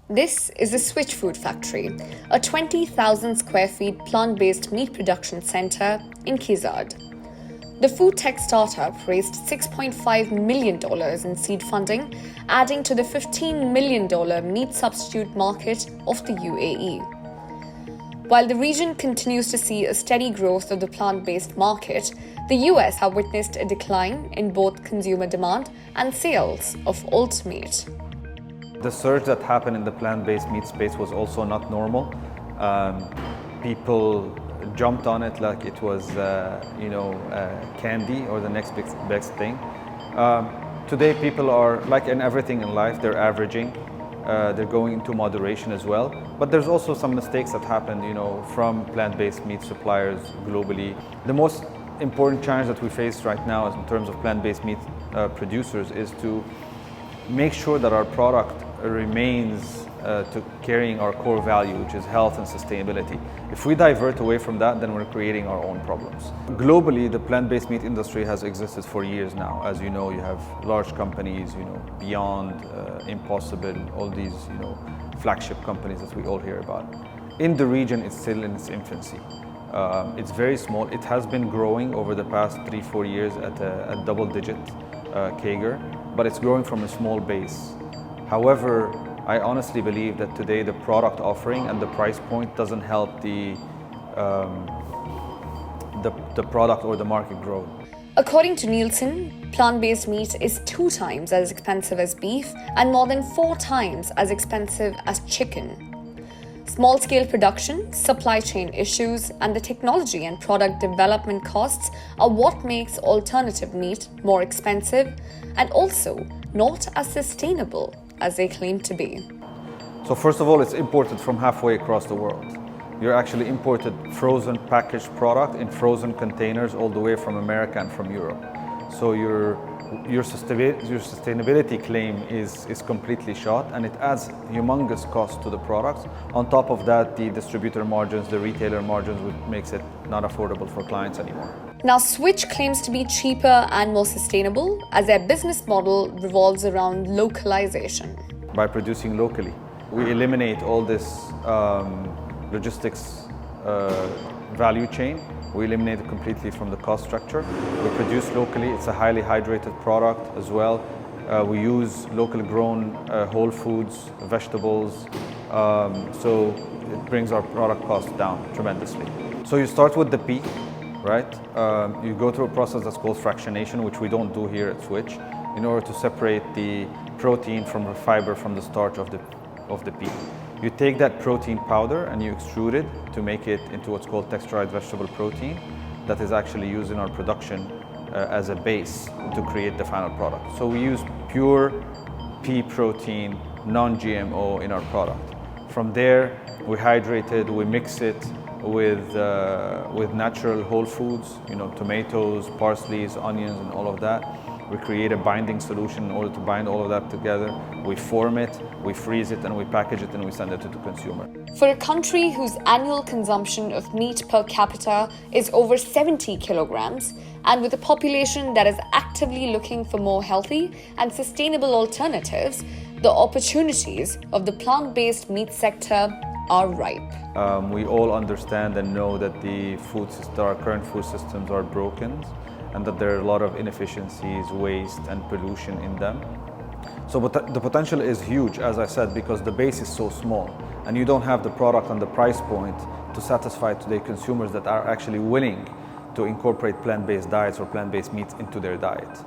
This is the Switch Food Factory, a 20,000 square feet plant-based meat production center in KZD. The food tech startup raised $6.5 million in seed funding, adding to the $15 million meat substitute market of the UAE. While the region continues to see a steady growth of the plant-based market, the US have witnessed a decline in both consumer demand and sales of alt meat. The surge that happened in the plant-based meat space was also not normal. People jumped on it like it was, candy or the next best thing. Today, people are, like in everything in life, they're averaging. They're going into moderation as well. But there's also some mistakes that happened, from plant-based meat suppliers globally. The most important challenge that we face right now in terms of plant-based meat producers is to make sure that our product remains to carrying our core value, which is health and sustainability. If we divert away from that, then we're creating our own problems. Globally, the plant-based meat industry has existed for years now. As you know, you have large companies, Beyond, Impossible, all these, flagship companies that we all hear about. In the region, it's still in its infancy. It's very small. It has been growing over the past 3-4 years at a double-digit CAGR, but it's growing from a small base. However, I honestly believe that today the product offering and the price point doesn't help the product or the market grow. According to Nielsen, plant-based meat is 2 times as expensive as beef and more than 4 times as expensive as chicken. Small-scale production, supply chain issues, and the technology and product development costs are what makes alternative meat more expensive and also not as sustainable as they claim to be. So first of all, it's imported from halfway across the world. You're actually imported frozen packaged product in frozen containers all the way from America and from Europe. So your sustainability claim is completely shot, and it adds humongous cost to the products. On top of that, the distributor margins, the retailer margins, which makes it not affordable for clients anymore. Now, Switch claims to be cheaper and more sustainable as their business model revolves around localization. By producing locally, we eliminate all this logistics value chain. We eliminate it completely from the cost structure. We produce locally. It's a highly hydrated product as well. We use local grown whole foods, vegetables, so it brings our product cost down tremendously. So you start with the pea, right? You go through a process that's called fractionation, which we don't do here at Switch, in order to separate the protein from the fiber from the starch of the pea. You take that protein powder and you extrude it to make it into what's called texturized vegetable protein that is actually used in our production as a base to create the final product. So we use pure pea protein, non-GMO in our product. From there, we hydrate it, we mix it with natural whole foods, tomatoes, parsleys, onions, and all of that. We create a binding solution in order to bind all of that together. We form it, we freeze it, and we package it, and we send it to the consumer. For a country whose annual consumption of meat per capita is over 70 kilograms, and with a population that is actively looking for more healthy and sustainable alternatives, the opportunities of the plant-based meat sector are ripe. We all understand and know that our current food systems are broken, and that there are a lot of inefficiencies, waste, and pollution in them. So the potential is huge, as I said, because the base is so small, and you don't have the product and the price point to satisfy today consumers that are actually willing to incorporate plant-based diets or plant-based meats into their diet.